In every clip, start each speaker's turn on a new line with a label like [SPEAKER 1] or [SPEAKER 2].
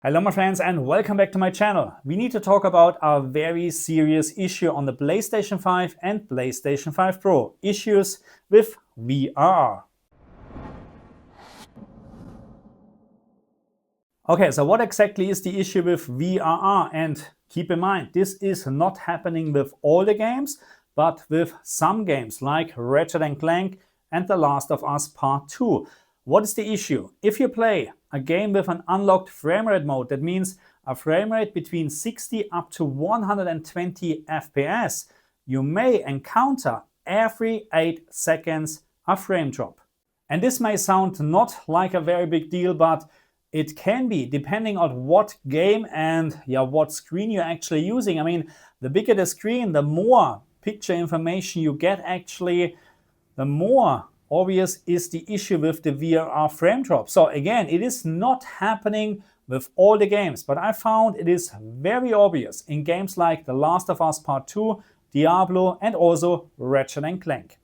[SPEAKER 1] Hello my friends and welcome back to my channel. We need to talk about a very serious issue on the PlayStation 5 and PlayStation 5 Pro. Issues with VRR. Okay, so what exactly is the issue with VRR? And keep in mind, this is not happening with all the games, but with some games like Ratchet & Clank and The Last of Us Part 2. What is the issue? If you play a game with an unlocked frame rate mode, that means a frame rate between 60 up to 120 FPS, you may encounter every 8 seconds a frame drop. And this may sound not like a very big deal, but it can be depending on what game and what screen you're actually using. I mean, the bigger the screen, the more picture information you get actually, the more obvious is the issue with the VRR frame drop. So again, it is not happening with all the games, but I found it is very obvious in games like The Last of Us Part 2, Diablo and also Ratchet & Clank.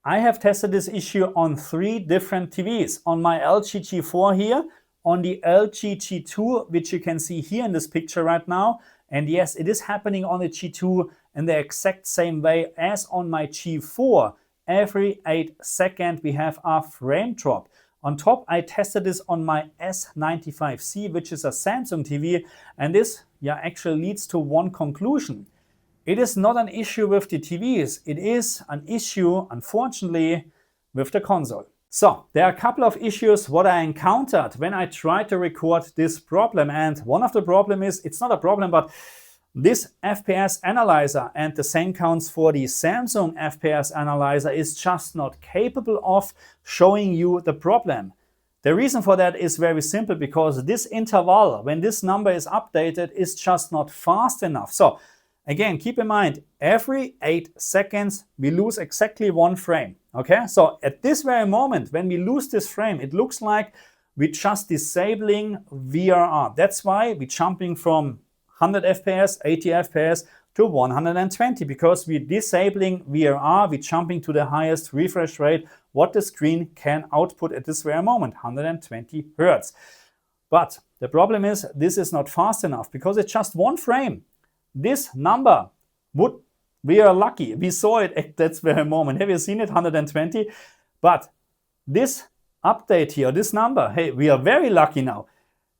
[SPEAKER 1] I have tested this issue on 3 different TVs. On my LG G4 here, on the LG G2, which you can see here in this picture right now. And yes, it is happening on the G2 in the exact same way as on my G4. Every 8 seconds we have a frame drop. On top, I tested this on my S95C, which is a Samsung TV. And this actually leads to one conclusion. It is not an issue with the TVs. It is an issue, unfortunately, with the console. So there are a couple of issues what I encountered when I tried to record this problem. And one of the problem is, it's not a problem, but this FPS analyzer, and the same counts for the Samsung FPS analyzer, is just not capable of showing you the problem. The reason for that is very simple, because this interval, when this number is updated, is just not fast enough. So again, keep in mind, every 8 seconds we lose exactly 1 frame. Okay, so at this very moment, when we lose this frame, it looks like we're just disabling VRR. That's why we're jumping from 100 FPS, 80 FPS to 120, because we're disabling VRR, we're jumping to the highest refresh rate what the screen can output at this very moment, 120 Hertz. But the problem is, this is not fast enough, because it's just 1 frame. This number we are lucky. We saw it at that very moment. Have you seen it? 120. But this update here, this number, hey, we are very lucky now,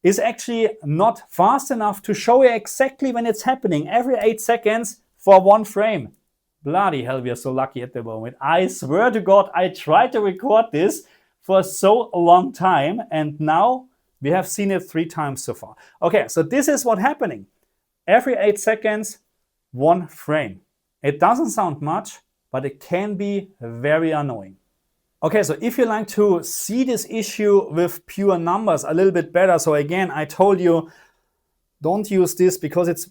[SPEAKER 1] is actually not fast enough to show you exactly when it's happening. Every 8 seconds for 1 frame. Bloody hell, we are so lucky at the moment. I swear to God, I tried to record this for so long time, and now we have seen it 3 times so far. Okay, so this is what's happening. Every 8 seconds, 1 frame. It doesn't sound much, but it can be very annoying. Okay, so if you like to see this issue with pure numbers a little bit better, so again, I told you, don't use this because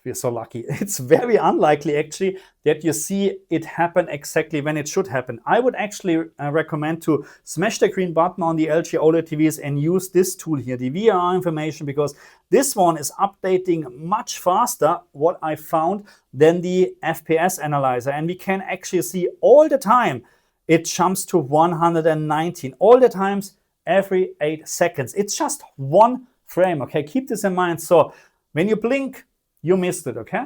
[SPEAKER 1] we're so lucky. It's very unlikely actually that you see it happen exactly when it should happen. I would actually recommend to smash the green button on the LG OLED TVs and use this tool here, the VRR information, because this one is updating much faster, what I found, than the FPS analyzer. And we can actually see all the time it jumps to 119, all the times every 8 seconds. It's just 1 frame, okay? Keep this in mind. So when you blink, you missed it, okay?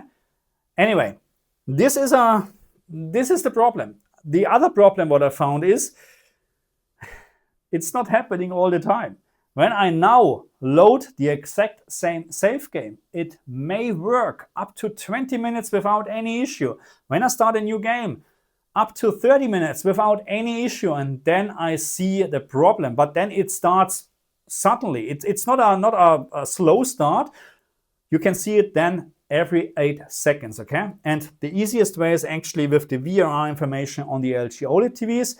[SPEAKER 1] Anyway, this is the problem. The other problem what I found is it's not happening all the time. When I now load the exact same save game, it may work up to 20 minutes without any issue. When I start a new game, up to 30 minutes without any issue, and then I see the problem. But then it starts suddenly. It's not a slow start. You can see it then every 8 seconds, okay? And the easiest way is actually with the VRR information on the LG OLED TVs.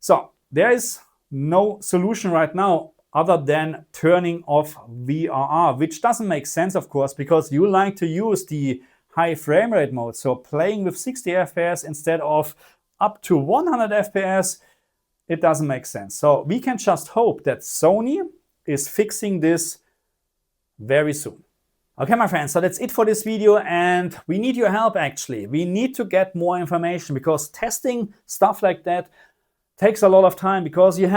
[SPEAKER 1] So there is no solution right now other than turning off VRR, which doesn't make sense, of course, because you like to use the high frame rate mode. So playing with 60 FPS instead of up to 100 FPS, it doesn't make sense. So we can just hope that Sony is fixing this very soon. Okay, my friends, so that's it for this video, and we need your help actually. We need to get more information, because testing stuff like that takes a lot of time because you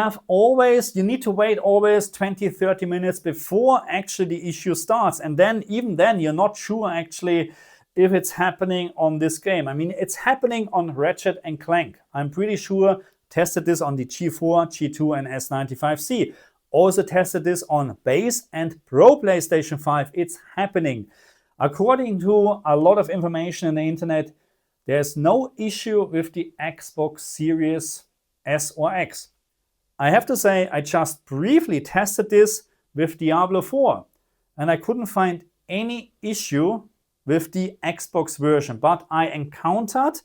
[SPEAKER 1] need to wait always 20-30 minutes before actually the issue starts, and then even then you're not sure actually if it's happening on this game. I mean, it's happening on Ratchet and Clank. I'm pretty sure. Tested this on the G4, G2 and S95C. Also tested this on base and Pro PlayStation 5. It's happening. According to a lot of information on the internet, there's no issue with the Xbox Series S or X. I have to say, I just briefly tested this with Diablo 4 and I couldn't find any issue with the Xbox version, but I encountered,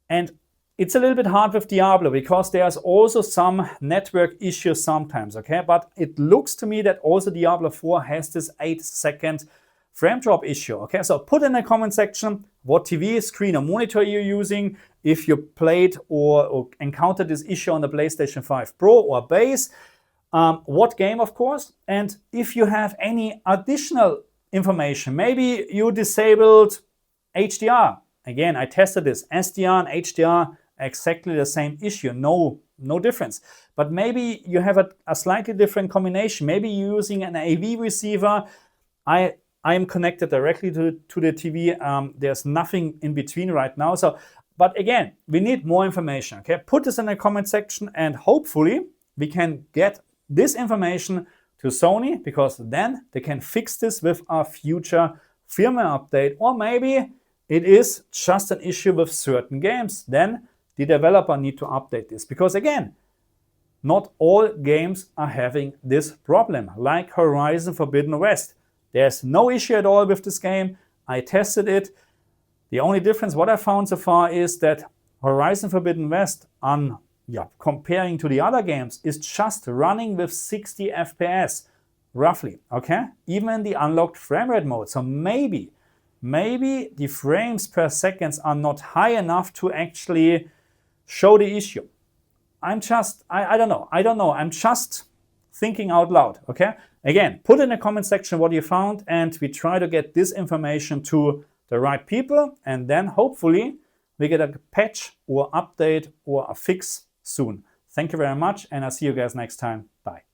[SPEAKER 1] and it's a little bit hard with Diablo because there's also some network issues sometimes, okay? But it looks to me that also Diablo 4 has this 8-second frame drop issue, okay? So put in the comment section what TV, screen or monitor you're using, if you played or encountered this issue on the PlayStation 5 Pro or base, what game of course, and if you have any additional information. Maybe you disabled HDR. Again, I tested this. SDR and HDR, exactly the same issue. No difference. But maybe you have a slightly different combination. Maybe you're using an AV receiver. I am connected directly to the TV. There's nothing in between right now. But again, we need more information. Okay, put this in the comment section and hopefully we can get this information to Sony, because then they can fix this with a future firmware update. Or maybe it is just an issue with certain games. Then the developer need to update this, because again, not all games are having this problem, like Horizon Forbidden West. There's no issue at all with this game. I tested it. The only difference what I found so far is that Horizon Forbidden West, comparing to the other games, is just running with 60 FPS, roughly, okay? Even in the unlocked frame rate mode. So maybe the frames per second are not high enough to actually show the issue. I don't know. I'm just thinking out loud, okay? Again, put in the comment section what you found and we try to get this information to the right people, and then hopefully we get a patch or update or a fix soon. Thank you very much, and I'll see you guys next time. Bye.